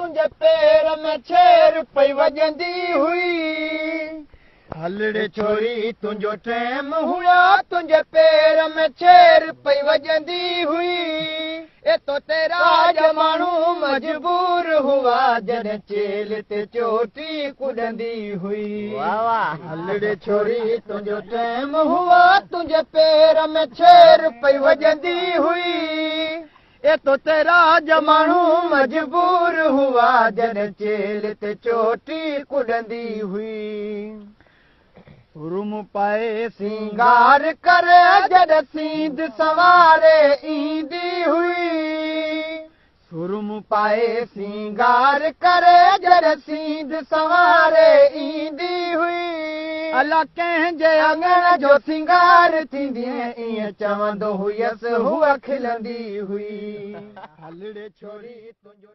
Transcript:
तुंहिंजे पेर में छेर पई वॼंदी हुई हलड़े छोरी तुंहिंजो टाइम हुआ तुंहिंजे पेर में छेर पई वॼंदी हुई तो तेरा जमानू मजबूर हुआ जॾहिं चेल ते चोटी कुॾंदी हुई हलड़े छोरी तुंहिंजो टाइम हुआ तुंहिंजे पेर में छेर पई वॼंदी हुई तो तेरा जमानू मजबूर हुआ जॾहिं चेल ते चोटी कुॾंदी हुई रुम पाए सिंगार करे जॾहिं सींध सवारे ईंदी हुई सुरम पाए सिंगार करे जॾहिं सींध सवारे ईंदी हुई अला कंहिंजे अंगण जो सिंगार थींदी ईअं चवंदो हुयसि हूअ खिलंदी हुई हलड़े छोरी तुंहिंजो